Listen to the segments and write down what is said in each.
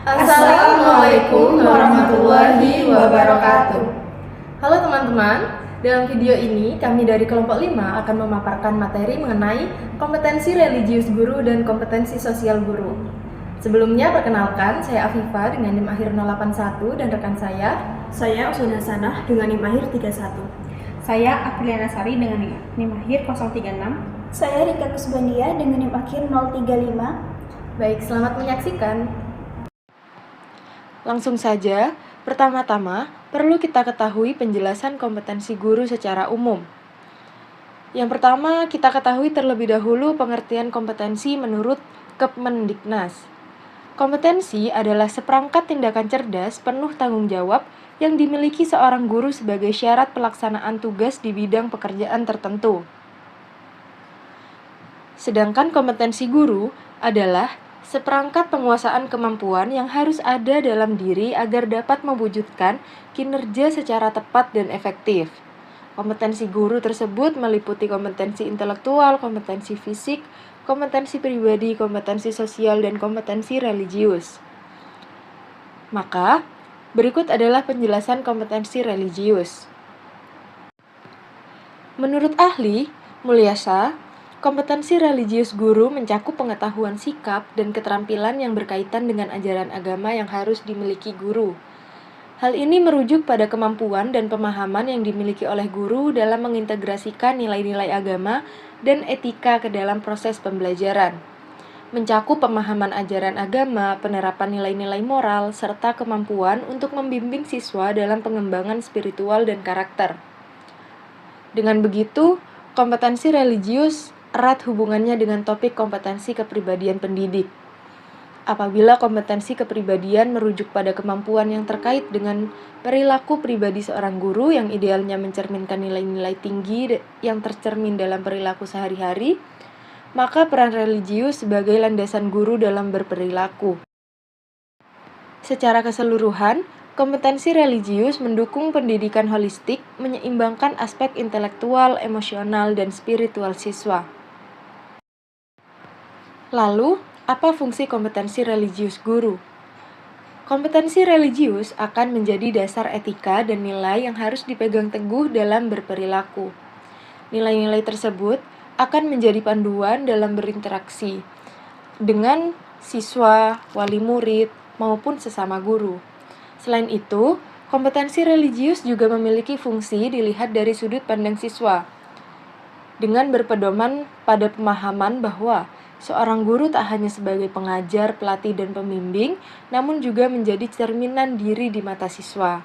Assalamualaikum warahmatullahi wabarakatuh. Halo teman-teman, dalam video ini kami dari kelompok 5 akan memaparkan materi mengenai kompetensi religius guru dan kompetensi sosial guru. Sebelumnya perkenalkan, saya Afifah dengan NIM akhir 081 dan rekan Saya Usun Hasanah dengan NIM akhir 31. Saya Apriliana Sari dengan NIM akhir 036. Saya Rika Kusbandia dengan NIM akhir 035. Baik, selamat menyaksikan. Langsung saja, pertama-tama perlu kita ketahui penjelasan kompetensi guru secara umum. Yang pertama, kita ketahui terlebih dahulu pengertian kompetensi menurut Kemendiknas. Kompetensi adalah seperangkat tindakan cerdas penuh tanggung jawab yang dimiliki seorang guru sebagai syarat pelaksanaan tugas di bidang pekerjaan tertentu. Sedangkan kompetensi guru adalah seperangkat penguasaan kemampuan yang harus ada dalam diri agar dapat mewujudkan kinerja secara tepat dan efektif. Kompetensi guru tersebut meliputi kompetensi intelektual, kompetensi fisik, kompetensi pribadi, kompetensi sosial, dan kompetensi religius. Maka, berikut adalah penjelasan kompetensi religius. Menurut ahli, Mulyasa, kompetensi religius guru mencakup pengetahuan sikap dan keterampilan yang berkaitan dengan ajaran agama yang harus dimiliki guru. Hal ini merujuk pada kemampuan dan pemahaman yang dimiliki oleh guru dalam mengintegrasikan nilai-nilai agama dan etika ke dalam proses pembelajaran. Mencakup pemahaman ajaran agama, penerapan nilai-nilai moral, serta kemampuan untuk membimbing siswa dalam pengembangan spiritual dan karakter. Dengan begitu, kompetensi religius erat hubungannya dengan topik kompetensi kepribadian pendidik. Apabila kompetensi kepribadian merujuk pada kemampuan yang terkait dengan perilaku pribadi seorang guru yang idealnya mencerminkan nilai-nilai tinggi yang tercermin dalam perilaku sehari-hari, maka peran religius sebagai landasan guru dalam berperilaku. Secara keseluruhan, kompetensi religius mendukung pendidikan holistik, menyeimbangkan aspek intelektual, emosional, dan spiritual siswa. Lalu, apa fungsi kompetensi religius guru? Kompetensi religius akan menjadi dasar etika dan nilai yang harus dipegang teguh dalam berperilaku. Nilai-nilai tersebut akan menjadi panduan dalam berinteraksi dengan siswa, wali murid, maupun sesama guru. Selain itu, kompetensi religius juga memiliki fungsi dilihat dari sudut pandang siswa, dengan berpedoman pada pemahaman bahwa seorang guru tak hanya sebagai pengajar, pelatih, dan pembimbing, namun juga menjadi cerminan diri di mata siswa.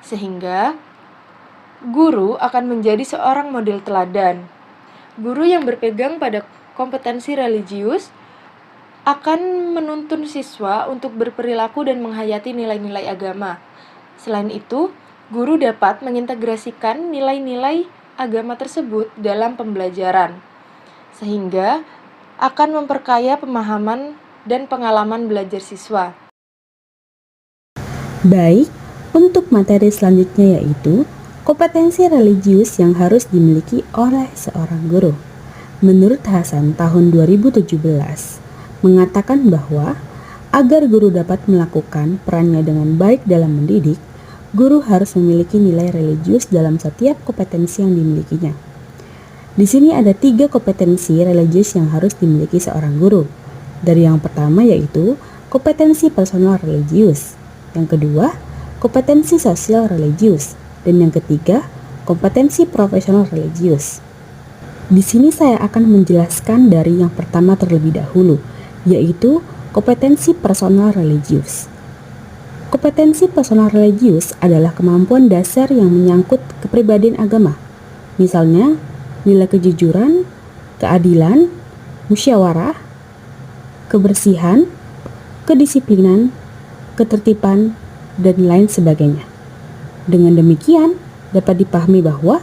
Sehingga, guru akan menjadi seorang model teladan. Guru yang berpegang pada kompetensi religius akan menuntun siswa untuk berperilaku dan menghayati nilai-nilai agama. Selain itu, guru dapat mengintegrasikan nilai-nilai agama tersebut dalam pembelajaran, sehingga akan memperkaya pemahaman dan pengalaman belajar siswa. Baik, untuk materi selanjutnya yaitu kompetensi religius yang harus dimiliki oleh seorang guru. Menurut Hasan tahun 2017, mengatakan bahwa agar guru dapat melakukan perannya dengan baik dalam mendidik, guru harus memiliki nilai religius dalam setiap kompetensi yang dimilikinya. Di sini ada 3 kompetensi religius yang harus dimiliki seorang guru. Dari yang pertama yaitu kompetensi personal religius, yang kedua kompetensi sosial religius, dan yang ketiga kompetensi profesional religius. Di sini saya akan menjelaskan dari yang pertama terlebih dahulu, yaitu kompetensi personal religius. Kompetensi personal religius adalah kemampuan dasar yang menyangkut kepribadian agama. Misalnya, nilai kejujuran, keadilan, musyawarah, kebersihan, kedisiplinan, ketertiban, dan lain sebagainya. Dengan demikian, dapat dipahami bahwa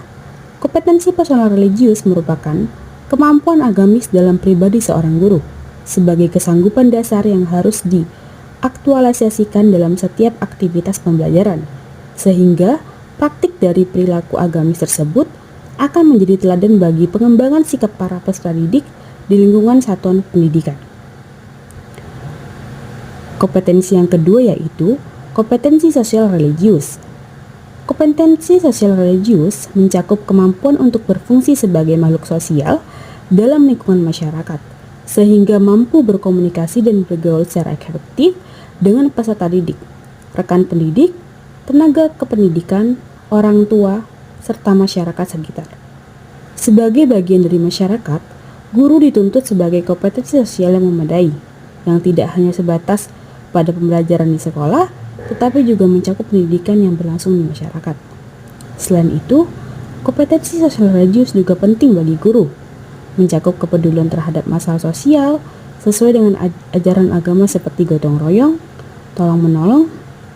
kompetensi personal religius merupakan kemampuan agamis dalam pribadi seorang guru sebagai kesanggupan dasar yang harus diaktualisasikan dalam setiap aktivitas pembelajaran, sehingga praktik dari perilaku agamis tersebut akan menjadi teladan bagi pengembangan sikap para peserta didik di lingkungan satuan pendidikan. Kompetensi yang kedua yaitu kompetensi sosial religius. Kompetensi sosial religius mencakup kemampuan untuk berfungsi sebagai makhluk sosial dalam lingkungan masyarakat, sehingga mampu berkomunikasi dan bergaul secara efektif dengan peserta didik, rekan pendidik, tenaga kependidikan, orang tua, serta masyarakat sekitar. Sebagai bagian dari masyarakat, guru dituntut sebagai kompetensi sosial yang memadai, yang tidak hanya sebatas pada pembelajaran di sekolah, tetapi juga mencakup pendidikan yang berlangsung di masyarakat. Selain itu, kompetensi sosial religius juga penting bagi guru, mencakup kepedulian terhadap masalah sosial sesuai dengan ajaran agama seperti gotong royong, tolong-menolong,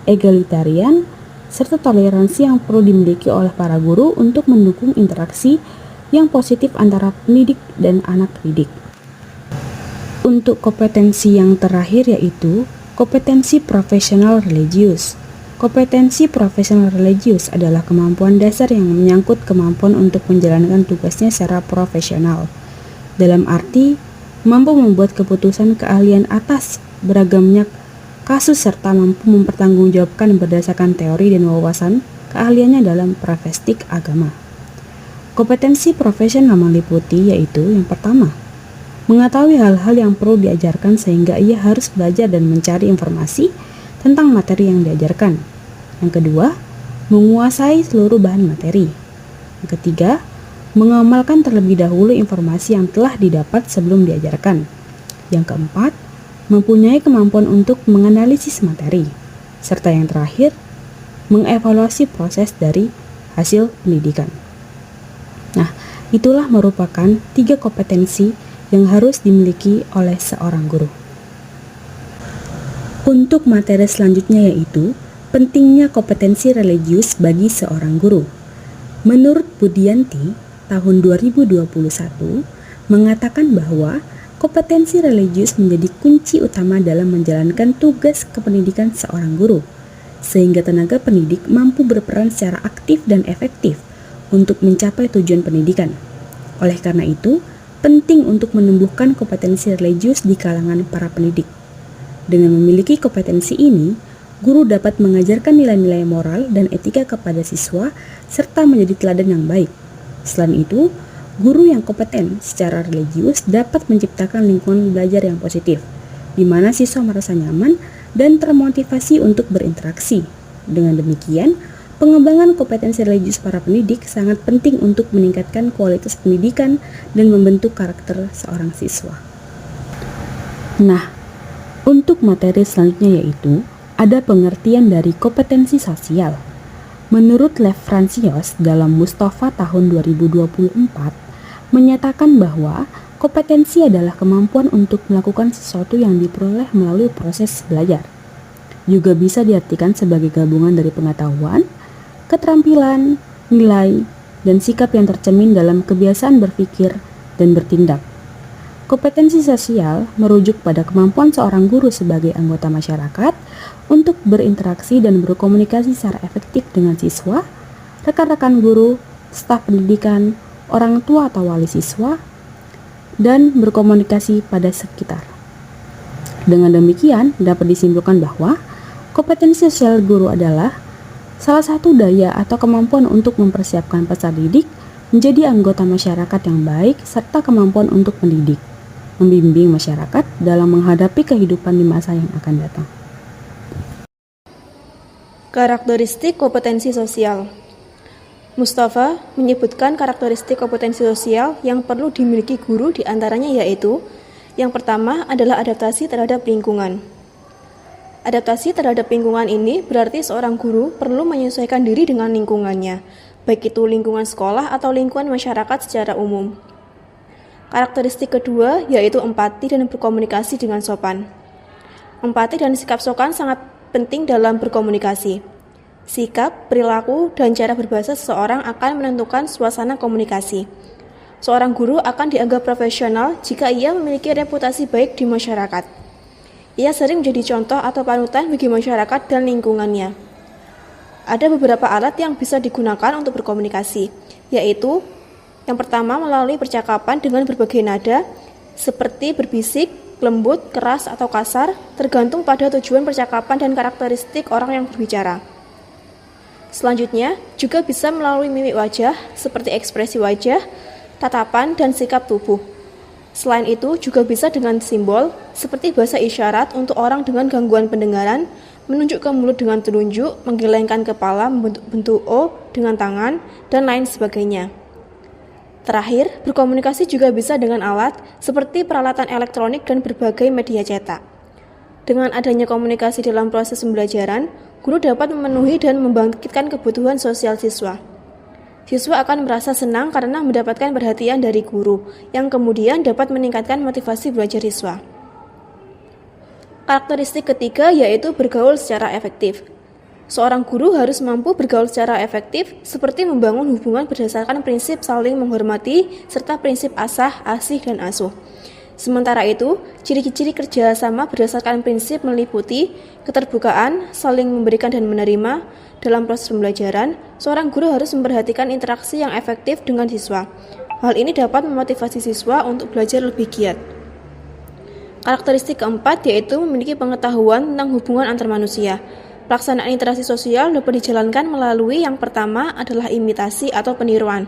egalitarian, serta toleransi yang perlu dimiliki oleh para guru untuk mendukung interaksi yang positif antara pendidik dan anak didik. Untuk kompetensi yang terakhir yaitu kompetensi profesional religius. Kompetensi profesional religius adalah kemampuan dasar yang menyangkut kemampuan untuk menjalankan tugasnya secara profesional. Dalam arti, mampu membuat keputusan keahlian atas beragamnya kasus serta mampu mempertanggungjawabkan berdasarkan teori dan wawasan keahliannya dalam praktik agama. Kompetensi profesional meliputi yaitu yang pertama, mengetahui hal-hal yang perlu diajarkan sehingga ia harus belajar dan mencari informasi tentang materi yang diajarkan. Yang kedua, menguasai seluruh bahan materi. Yang ketiga, mengamalkan terlebih dahulu informasi yang telah didapat sebelum diajarkan. Yang keempat, mempunyai kemampuan untuk menganalisis materi. Serta yang terakhir, mengevaluasi proses dari hasil pendidikan. Nah, itulah merupakan 3 kompetensi yang harus dimiliki oleh seorang guru. Untuk materi selanjutnya yaitu pentingnya kompetensi religius bagi seorang guru. Menurut Budianti, tahun 2021 mengatakan bahwa kompetensi religius menjadi kunci utama dalam menjalankan tugas kependidikan seorang guru, sehingga tenaga pendidik mampu berperan secara aktif dan efektif untuk mencapai tujuan pendidikan. Oleh karena itu, penting untuk menumbuhkan kompetensi religius di kalangan para pendidik. Dengan memiliki kompetensi ini, guru dapat mengajarkan nilai-nilai moral dan etika kepada siswa serta menjadi teladan yang baik. Selain itu, guru yang kompeten secara religius dapat menciptakan lingkungan belajar yang positif, di mana siswa merasa nyaman dan termotivasi untuk berinteraksi. Dengan demikian, pengembangan kompetensi religius para pendidik sangat penting untuk meningkatkan kualitas pendidikan dan membentuk karakter seorang siswa. Nah, untuk materi selanjutnya yaitu ada pengertian dari kompetensi sosial. Menurut Lev Fransios dalam Mustafa tahun 2024 menyatakan bahwa kompetensi adalah kemampuan untuk melakukan sesuatu yang diperoleh melalui proses belajar. Juga bisa diartikan sebagai gabungan dari pengetahuan, keterampilan, nilai, dan sikap yang tercermin dalam kebiasaan berpikir dan bertindak. Kompetensi sosial merujuk pada kemampuan seorang guru sebagai anggota masyarakat untuk berinteraksi dan berkomunikasi secara efektif dengan siswa, rekan-rekan guru, staf pendidikan, orang tua atau wali siswa, dan berkomunikasi pada sekitar. Dengan demikian, dapat disimpulkan bahwa kompetensi sosial guru adalah salah satu daya atau kemampuan untuk mempersiapkan peserta didik menjadi anggota masyarakat yang baik serta kemampuan untuk mendidik, membimbing masyarakat dalam menghadapi kehidupan di masa yang akan datang. Karakteristik kompetensi sosial. Mustafa menyebutkan karakteristik kompetensi sosial yang perlu dimiliki guru diantaranya yaitu yang pertama adalah adaptasi terhadap lingkungan. Adaptasi terhadap lingkungan ini berarti seorang guru perlu menyesuaikan diri dengan lingkungannya, baik itu lingkungan sekolah atau lingkungan masyarakat secara umum. Karakteristik kedua yaitu empati dan berkomunikasi dengan sopan. Empati dan sikap sopan sangat penting dalam berkomunikasi. Sikap, perilaku, dan cara berbahasa seseorang akan menentukan suasana komunikasi. Seorang guru akan dianggap profesional jika ia memiliki reputasi baik di masyarakat. Ia sering menjadi contoh atau panutan bagi masyarakat dan lingkungannya. Ada beberapa alat yang bisa digunakan untuk berkomunikasi, yaitu yang pertama melalui percakapan dengan berbagai nada, seperti berbisik, lembut, keras, atau kasar, tergantung pada tujuan percakapan dan karakteristik orang yang berbicara. Selanjutnya, juga bisa melalui mimik wajah, seperti ekspresi wajah, tatapan, dan sikap tubuh. Selain itu, juga bisa dengan simbol, seperti bahasa isyarat untuk orang dengan gangguan pendengaran, menunjuk ke mulut dengan telunjuk, menggelengkan kepala, membentuk bentuk O dengan tangan, dan lain sebagainya. Terakhir, berkomunikasi juga bisa dengan alat seperti peralatan elektronik dan berbagai media cetak. Dengan adanya komunikasi dalam proses pembelajaran, guru dapat memenuhi dan membangkitkan kebutuhan sosial siswa. Siswa akan merasa senang karena mendapatkan perhatian dari guru, yang kemudian dapat meningkatkan motivasi belajar siswa. Karakteristik ketiga yaitu bergaul secara efektif. Seorang guru harus mampu bergaul secara efektif, seperti membangun hubungan berdasarkan prinsip saling menghormati, serta prinsip asah, asih, dan asuh. Sementara itu, ciri-ciri kerjasama berdasarkan prinsip meliputi keterbukaan, saling memberikan dan menerima. Dalam proses pembelajaran, seorang guru harus memperhatikan interaksi yang efektif dengan siswa. Hal ini dapat memotivasi siswa untuk belajar lebih giat. Karakteristik keempat yaitu memiliki pengetahuan tentang hubungan antar manusia. Pelaksanaan interaksi sosial dapat dijalankan melalui yang pertama adalah imitasi atau peniruan.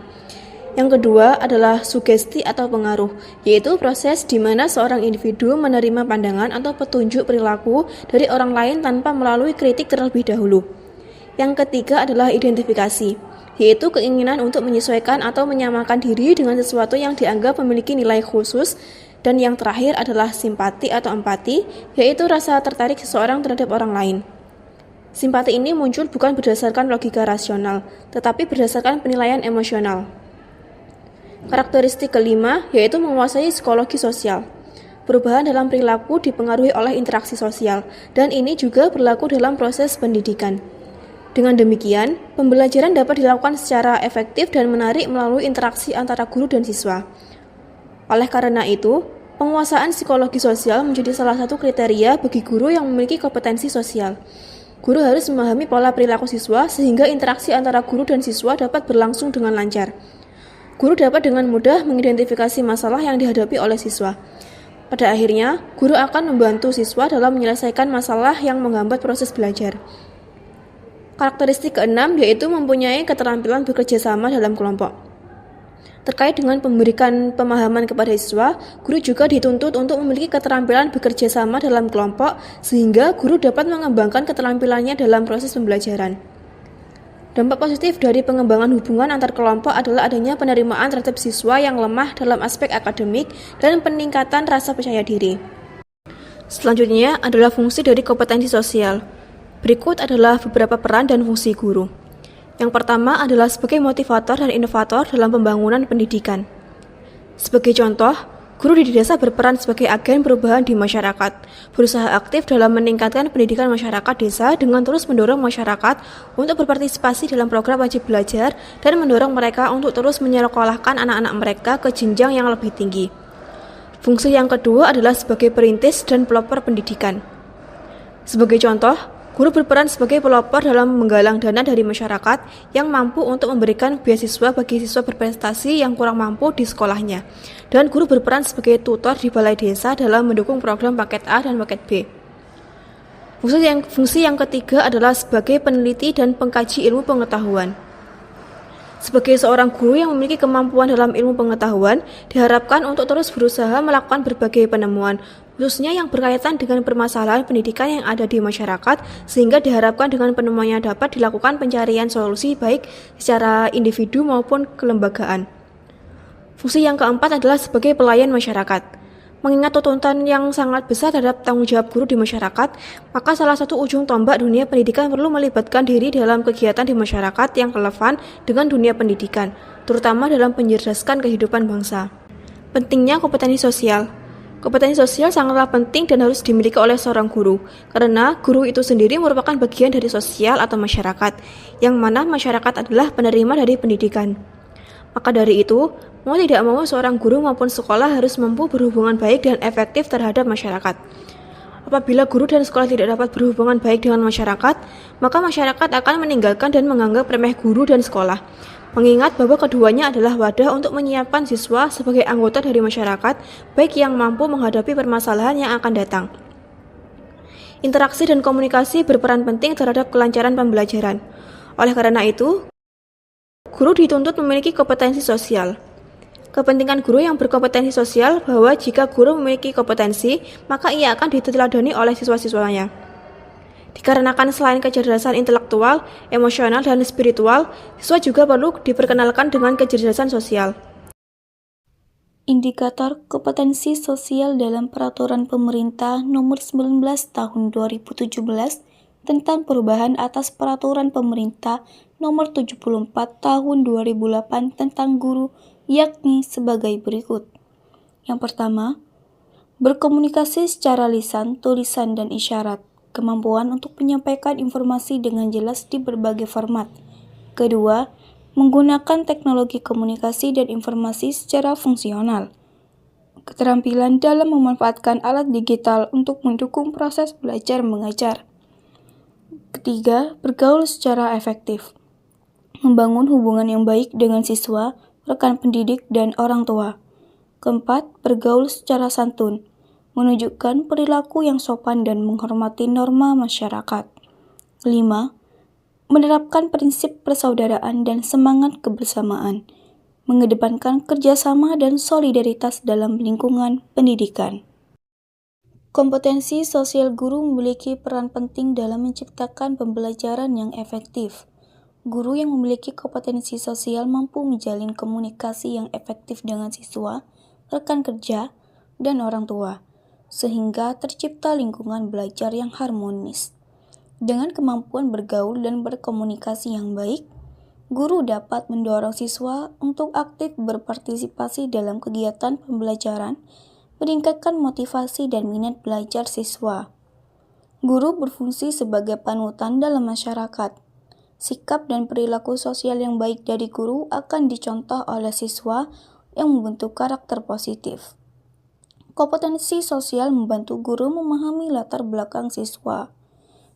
Yang kedua adalah sugesti atau pengaruh, yaitu proses di mana seorang individu menerima pandangan atau petunjuk perilaku dari orang lain tanpa melalui kritik terlebih dahulu. Yang ketiga adalah identifikasi, yaitu keinginan untuk menyesuaikan atau menyamakan diri dengan sesuatu yang dianggap memiliki nilai khusus. Dan yang terakhir adalah simpati atau empati, yaitu rasa tertarik seseorang terhadap orang lain. Simpati ini muncul bukan berdasarkan logika rasional, tetapi berdasarkan penilaian emosional. Karakteristik kelima yaitu menguasai psikologi sosial. Perubahan dalam perilaku dipengaruhi oleh interaksi sosial, dan ini juga berlaku dalam proses pendidikan. Dengan demikian, pembelajaran dapat dilakukan secara efektif dan menarik melalui interaksi antara guru dan siswa. Oleh karena itu, penguasaan psikologi sosial menjadi salah satu kriteria bagi guru yang memiliki kompetensi sosial. Guru harus memahami pola perilaku siswa sehingga interaksi antara guru dan siswa dapat berlangsung dengan lancar. Guru dapat dengan mudah mengidentifikasi masalah yang dihadapi oleh siswa. Pada akhirnya, guru akan membantu siswa dalam menyelesaikan masalah yang menghambat proses belajar. Karakteristik keenam yaitu mempunyai keterampilan bekerja sama dalam kelompok. Terkait dengan memberikan pemahaman kepada siswa, guru juga dituntut untuk memiliki keterampilan bekerja sama dalam kelompok sehingga guru dapat mengembangkan keterampilannya dalam proses pembelajaran. Dampak positif dari pengembangan hubungan antar kelompok adalah adanya penerimaan terhadap siswa yang lemah dalam aspek akademik dan peningkatan rasa percaya diri. Selanjutnya adalah fungsi dari kompetensi sosial. Berikut adalah beberapa peran dan fungsi guru. Yang pertama adalah sebagai motivator dan inovator dalam pembangunan pendidikan. Sebagai contoh, guru di desa berperan sebagai agen perubahan di masyarakat, berusaha aktif dalam meningkatkan pendidikan masyarakat desa dengan terus mendorong masyarakat untuk berpartisipasi dalam program wajib belajar dan mendorong mereka untuk terus menyekolahkan anak-anak mereka ke jenjang yang lebih tinggi. Fungsi yang kedua adalah sebagai perintis dan pelopor pendidikan. Sebagai contoh, guru berperan sebagai pelopor dalam menggalang dana dari masyarakat yang mampu untuk memberikan beasiswa bagi siswa berprestasi yang kurang mampu di sekolahnya. Dan guru berperan sebagai tutor di balai desa dalam mendukung program paket A dan paket B. Fungsi yang ketiga adalah sebagai peneliti dan pengkaji ilmu pengetahuan. Sebagai seorang guru yang memiliki kemampuan dalam ilmu pengetahuan, diharapkan untuk terus berusaha melakukan berbagai penemuan, khususnya yang berkaitan dengan permasalahan pendidikan yang ada di masyarakat, sehingga diharapkan dengan penemuannya dapat dilakukan pencarian solusi baik secara individu maupun kelembagaan. Fungsi yang keempat adalah sebagai pelayan masyarakat. Mengingat tuntutan yang sangat besar terhadap tanggung jawab guru di masyarakat, maka salah satu ujung tombak dunia pendidikan perlu melibatkan diri dalam kegiatan di masyarakat yang relevan dengan dunia pendidikan, terutama dalam mencerdaskan kehidupan bangsa. Pentingnya kompetensi sosial. Kompetensi sosial sangatlah penting dan harus dimiliki oleh seorang guru, karena guru itu sendiri merupakan bagian dari sosial atau masyarakat, yang mana masyarakat adalah penerima dari pendidikan. Maka dari itu, mau tidak mau seorang guru maupun sekolah harus mampu berhubungan baik dan efektif terhadap masyarakat. Apabila guru dan sekolah tidak dapat berhubungan baik dengan masyarakat, maka masyarakat akan meninggalkan dan menganggap remeh guru dan sekolah. mengingat bahwa keduanya adalah wadah untuk menyiapkan siswa sebagai anggota dari masyarakat, baik yang mampu menghadapi permasalahan yang akan datang. Interaksi dan komunikasi berperan penting terhadap kelancaran pembelajaran. Oleh karena itu, guru dituntut memiliki kompetensi sosial. Kepentingan guru yang berkompetensi sosial bahwa jika guru memiliki kompetensi, maka ia akan diteladani oleh siswa-siswanya. Dikarenakan selain kecerdasan intelektual, emosional, dan spiritual, siswa juga perlu diperkenalkan dengan kecerdasan sosial. Indikator kompetensi sosial dalam Peraturan Pemerintah Nomor 19 Tahun 2017 tentang perubahan atas Peraturan Pemerintah Nomor 74 Tahun 2008 tentang guru, yakni sebagai berikut. Yang pertama, berkomunikasi secara lisan, tulisan, dan isyarat. Kemampuan untuk menyampaikan informasi dengan jelas di berbagai format. Kedua, menggunakan teknologi komunikasi dan informasi secara fungsional. Keterampilan dalam memanfaatkan alat digital untuk mendukung proses belajar mengajar. Ketiga, bergaul secara efektif. Membangun hubungan yang baik dengan siswa, rekan pendidik, dan orang tua. Keempat, bergaul secara santun. Menunjukkan perilaku yang sopan dan menghormati norma masyarakat. 5. Menerapkan prinsip persaudaraan dan semangat kebersamaan. Mengedepankan kerjasama dan solidaritas dalam lingkungan pendidikan. Kompetensi sosial guru memiliki peran penting dalam menciptakan pembelajaran yang efektif. Guru yang memiliki kompetensi sosial mampu menjalin komunikasi yang efektif dengan siswa, rekan kerja, dan orang tua, sehingga tercipta lingkungan belajar yang harmonis. Dengan kemampuan bergaul dan berkomunikasi yang baik, guru dapat mendorong siswa untuk aktif berpartisipasi dalam kegiatan pembelajaran, meningkatkan motivasi dan minat belajar siswa. Guru berfungsi sebagai panutan dalam masyarakat. Sikap dan perilaku sosial yang baik dari guru akan dicontoh oleh siswa yang membentuk karakter positif. Kompetensi sosial membantu guru memahami latar belakang siswa,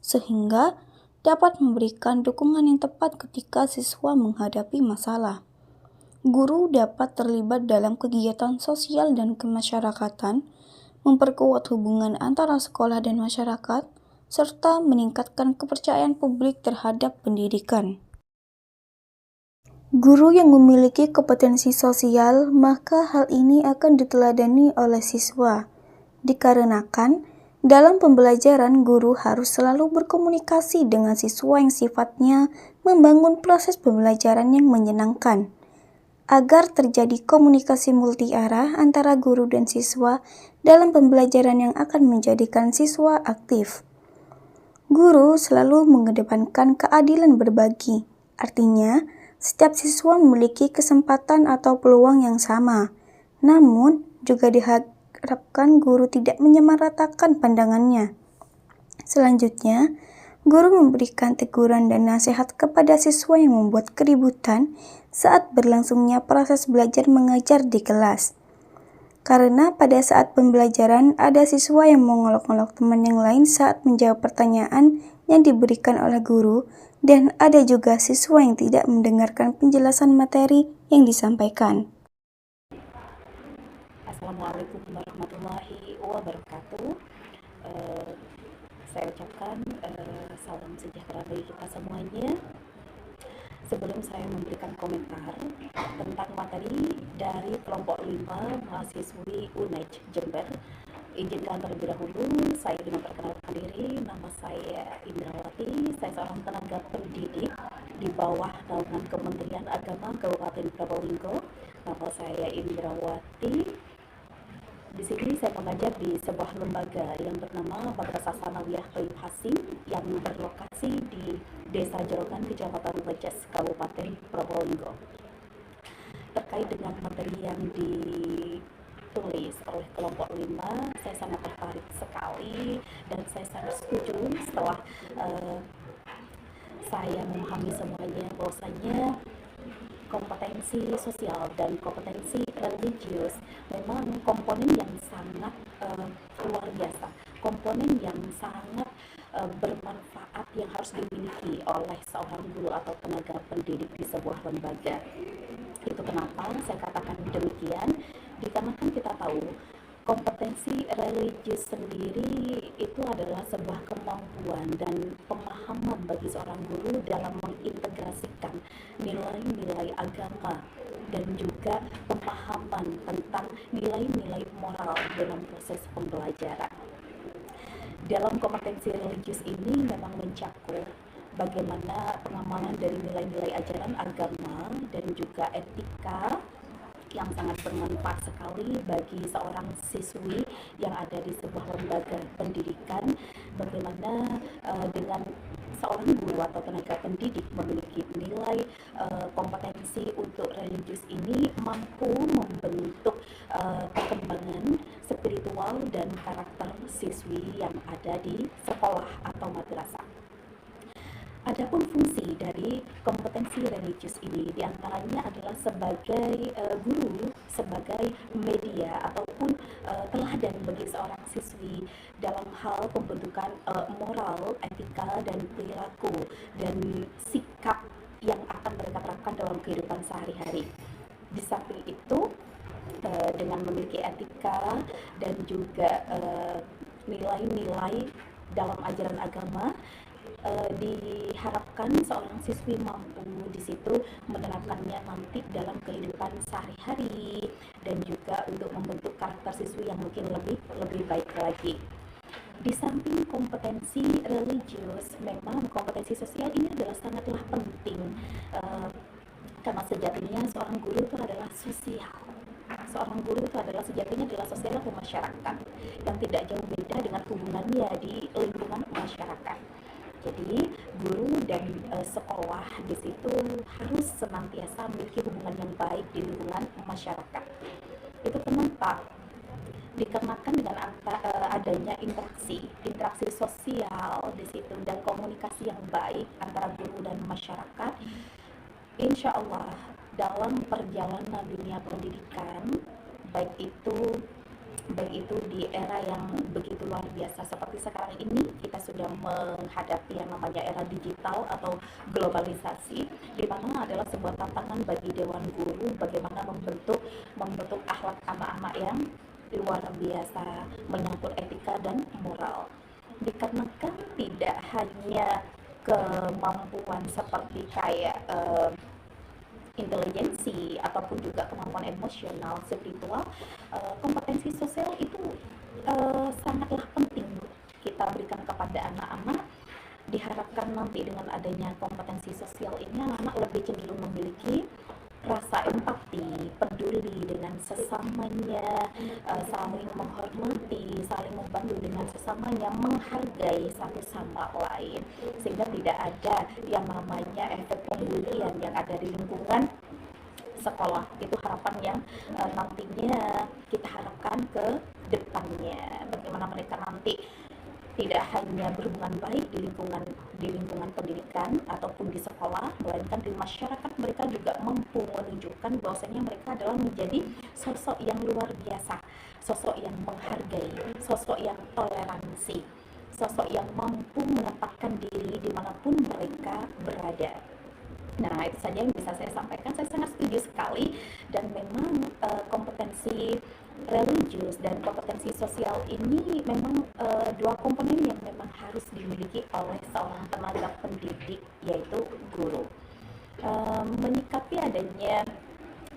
sehingga dapat memberikan dukungan yang tepat ketika siswa menghadapi masalah. Guru dapat terlibat dalam kegiatan sosial dan kemasyarakatan, memperkuat hubungan antara sekolah dan masyarakat, serta meningkatkan kepercayaan publik terhadap pendidikan. Guru yang memiliki kompetensi sosial, maka hal ini akan diteladani oleh siswa. Dikarenakan, dalam pembelajaran guru harus selalu berkomunikasi dengan siswa yang sifatnya membangun proses pembelajaran yang menyenangkan. Agar terjadi komunikasi multi-arah antara guru dan siswa dalam pembelajaran yang akan menjadikan siswa aktif. Guru selalu mengedepankan keadilan berbagi, artinya, setiap siswa memiliki kesempatan atau peluang yang sama. Namun, juga diharapkan guru tidak menyamaratakan pandangannya. Selanjutnya, guru memberikan teguran dan nasihat kepada siswa yang membuat keributan saat berlangsungnya proses belajar mengajar di kelas. Karena pada saat pembelajaran ada siswa yang mengolok-olok teman yang lain saat menjawab pertanyaan yang diberikan oleh guru, dan ada juga siswa yang tidak mendengarkan penjelasan materi yang disampaikan. Assalamualaikum warahmatullahi wabarakatuh. Saya ucapkan salam sejahtera bagi kita semuanya. Sebelum saya memberikan komentar tentang materi dari kelompok 5 mahasiswi UNEJ Jember, izinkan terlebih dahulu saya ingin memperkenalkan diri. Nama saya Indrawati, saya seorang tenaga pendidik di bawah naungan Kementerian Agama Kabupaten Probolinggo. Nama saya Indrawati. Di sini saya mengajar di sebuah lembaga yang bernama Madrasah Sanawiyah Toib Hasim yang berlokasi di Desa Jorokan, Kecamatan Leces, Kabupaten Probolinggo. Terkait dengan materi yang ditulis oleh kelompok 5, saya sangat tertarik sekali dan saya sangat setuju setelah saya memahami semuanya bahwasanya kompetensi sosial dan kompetensi religius memang komponen yang sangat luar biasa, komponen yang sangat bermanfaat yang harus dimiliki oleh seorang guru atau tenaga pendidik di sebuah lembaga. Itu kenapa saya katakan demikian, dikarenakan kita tahu kompetensi religius sendiri itu adalah sebuah kemampuan dan pemahaman bagi seorang guru dalam mengintegrasikan nilai-nilai agama dan juga pemahaman tentang nilai-nilai moral dalam proses pembelajaran. Dalam kompetensi religius ini memang mencakup bagaimana pengamalan dari nilai-nilai ajaran agama dan juga etika yang sangat bermanfaat sekali bagi seorang siswi yang ada di sebuah lembaga pendidikan. Bagaimana dengan seorang guru atau tenaga pendidik memiliki nilai kompetensi untuk religius ini mampu membentuk perkembangan spiritual dan karakter siswi yang ada di sekolah atau madrasah. Adapun fungsi dari kompetensi religius ini diantaranya adalah sebagai guru, sebagai media ataupun teladan bagi seorang siswi dalam hal pembentukan moral, etika, dan perilaku dan sikap yang akan mereka terapkan dalam kehidupan sehari-hari. Di samping itu, dengan memiliki etika dan juga nilai-nilai dalam ajaran agama, diharapkan seorang siswi mampu di situ menerapkannya nanti dalam kehidupan sehari-hari dan juga untuk membentuk karakter siswi yang mungkin lebih baik lagi. Di samping kompetensi religius, memang kompetensi sosial ini adalah sangatlah penting karena sejatinya seorang guru itu adalah sosial. Seorang guru itu adalah sejatinya adalah sosial atau masyarakat yang tidak jauh beda dengan hubungannya di lingkungan masyarakat. Jadi guru dan sekolah di situ harus senantiasa memiliki hubungan yang baik di lingkungan masyarakat. Itu kenapa? Dikarenakan dengan adanya interaksi sosial di situ dan komunikasi yang baik antara guru dan masyarakat, insya Allah dalam perjalanan dunia pendidikan, baik itu di era yang begitu luar biasa seperti sekarang ini, kita sudah menghadapi yang namanya era digital atau globalisasi, di mana adalah sebuah tantangan bagi Dewan Guru bagaimana membentuk akhlak anak-anak yang luar biasa menyangkut etika dan moral. Dikarenakan tidak hanya kemampuan seperti kayak intelijensi ataupun juga kemampuan emosional, spiritual, kompetensi sosial itu sangatlah penting kita berikan kepada anak-anak. Diharapkan nanti dengan adanya kompetensi sosial ini anak-anak lebih cenderung memiliki rasa empati, peduli dengan sesamanya, saling menghormati, saling membantu dengan sesamanya, menghargai satu sama lain, sehingga tidak ada yang namanya efek pembulian yang ada di lingkungan sekolah. Itu harapan yang nantinya kita harapkan ke depannya, bagaimana mereka nanti tidak hanya berhubungan baik di lingkungan pendidikan ataupun di sekolah, melainkan di masyarakat mereka juga mampu menunjukkan bahwasanya mereka adalah menjadi sosok yang luar biasa, sosok yang menghargai, sosok yang toleransi, sosok yang mampu menempatkan diri dimanapun mereka berada. Nah, itu saja yang bisa saya sampaikan. Saya sangat setuju sekali, dan memang kompetensi religius dan kompetensi sosial ini memang dua komponen yang memang harus dimiliki oleh seorang tenaga pendidik, yaitu guru. Menyikapi adanya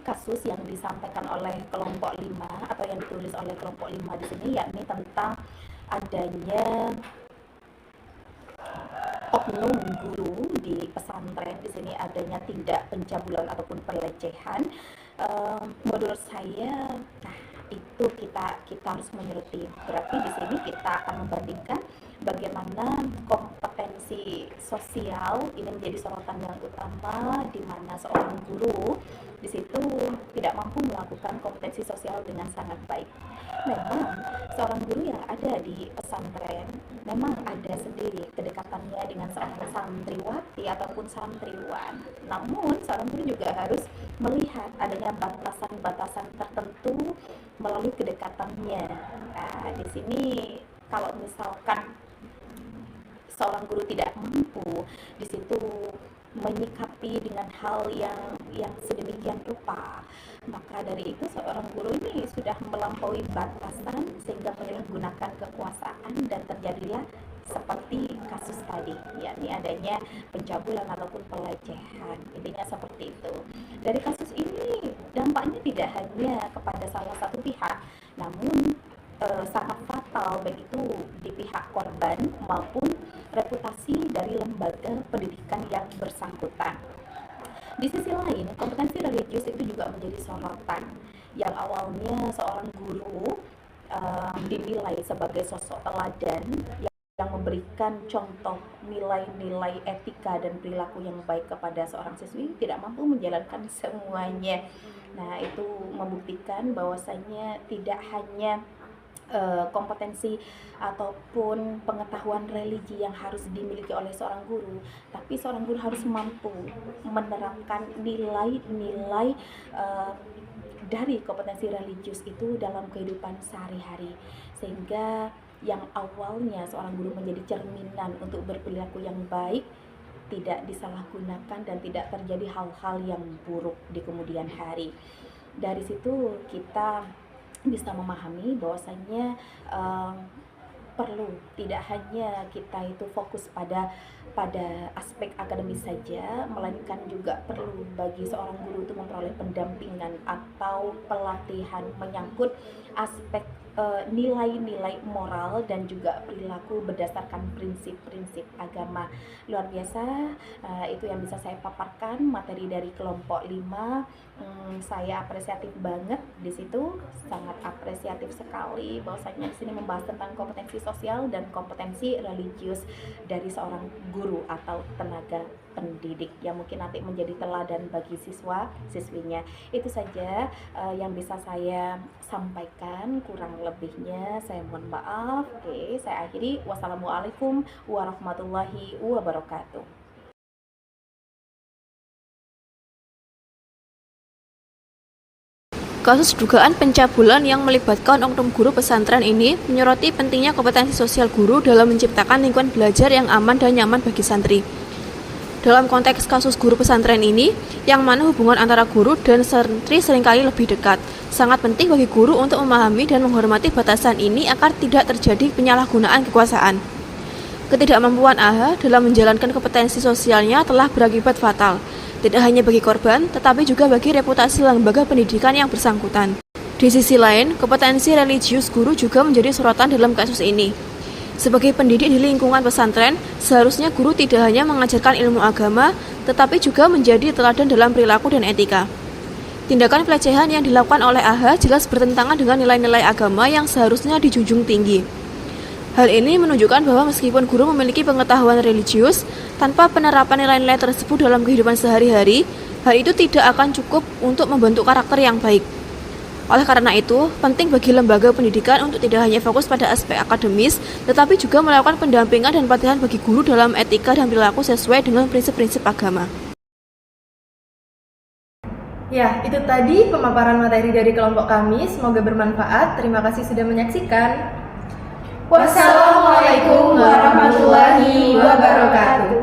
kasus yang disampaikan oleh kelompok 5 atau yang ditulis oleh kelompok 5 di sini, yakni tentang adanya oknum guru di pesantren. Di sini adanya tindak pencabulan ataupun pelecehan. Menurut saya, itu kita harus menyeruti. Berarti di sini kita akan membandingkan bagaimana kompetensi sosial ini menjadi sorotan yang utama, di mana seorang guru di situ tidak mampu melakukan kompetensi sosial dengan sangat baik. Memang seorang guru yang ada di pesantren memang ada sendiri kedekatannya dengan seorang santriwati ataupun santriwan. Namun seorang guru juga harus melihat adanya batasan-batasan tertentu melalui kedekatannya. Nah, di sini kalau misalkan seorang guru tidak mampu di situ menyikapi dengan hal yang sedemikian rupa, maka dari itu seorang guru ini sudah melampaui batasan sehingga menyalahgunakan kekuasaan dan terjadilah seperti kasus tadi, yakni adanya pencabulan ataupun pelecehan. Intinya seperti itu. Dari kasus ini dampaknya tidak hanya kepada salah satu pihak, namun sangat fatal baik itu di pihak korban maupun reputasi dari lembaga pendidikan yang bersangkutan. Di sisi lain, kompetensi religius itu juga menjadi sorotan yang awalnya seorang guru dinilai sebagai sosok teladan yang memberikan contoh nilai-nilai etika dan perilaku yang baik kepada seorang siswi, tidak mampu menjalankan semuanya. Nah, itu membuktikan bahwasanya tidak hanya kompetensi ataupun pengetahuan religi yang harus dimiliki oleh seorang guru, tapi seorang guru harus mampu menerapkan nilai-nilai dari kompetensi religius itu dalam kehidupan sehari-hari, sehingga yang awalnya seorang guru menjadi cerminan untuk berperilaku yang baik tidak disalahgunakan dan tidak terjadi hal-hal yang buruk di kemudian hari. Dari situ kita bisa memahami bahwasanya perlu tidak hanya kita itu fokus pada aspek akademis saja, melainkan juga perlu bagi seorang guru itu memperoleh pendampingan atau pelatihan menyangkut aspek nilai-nilai moral dan juga perilaku berdasarkan prinsip-prinsip agama. Luar biasa, itu yang bisa saya paparkan materi dari kelompok 5. Saya apresiatif banget di situ, sangat apresiatif sekali bahwasanya di sini membahas tentang kompetensi sosial dan kompetensi religius dari seorang guru atau tenaga pendidik yang mungkin nanti menjadi teladan bagi siswa-siswinya. Itu saja yang bisa saya sampaikan, kurang lebihnya saya mohon maaf. Oke, saya akhiri. Wassalamualaikum warahmatullahi wabarakatuh. Kasus dugaan pencabulan yang melibatkan oknum guru pesantren ini menyoroti pentingnya kompetensi sosial guru dalam menciptakan lingkungan belajar yang aman dan nyaman bagi santri. Dalam konteks kasus guru pesantren ini, yang mana hubungan antara guru dan santri seringkali lebih dekat, sangat penting bagi guru untuk memahami dan menghormati batasan ini agar tidak terjadi penyalahgunaan kekuasaan. Ketidakmampuan AH dalam menjalankan kompetensi sosialnya telah berakibat fatal, tidak hanya bagi korban, tetapi juga bagi reputasi lembaga pendidikan yang bersangkutan. Di sisi lain, kompetensi religius guru juga menjadi sorotan dalam kasus ini. Sebagai pendidik di lingkungan pesantren, seharusnya guru tidak hanya mengajarkan ilmu agama, tetapi juga menjadi teladan dalam perilaku dan etika. Tindakan pelecehan yang dilakukan oleh AH jelas bertentangan dengan nilai-nilai agama yang seharusnya dijunjung tinggi. Hal ini menunjukkan bahwa meskipun guru memiliki pengetahuan religius, tanpa penerapan nilai-nilai tersebut dalam kehidupan sehari-hari, hal itu tidak akan cukup untuk membentuk karakter yang baik. Oleh karena itu, penting bagi lembaga pendidikan untuk tidak hanya fokus pada aspek akademis, tetapi juga melakukan pendampingan dan pelatihan bagi guru dalam etika dan perilaku sesuai dengan prinsip-prinsip agama. Ya, itu tadi pemaparan materi dari kelompok kami. Semoga bermanfaat. Terima kasih sudah menyaksikan. Wassalamualaikum warahmatullahi wabarakatuh.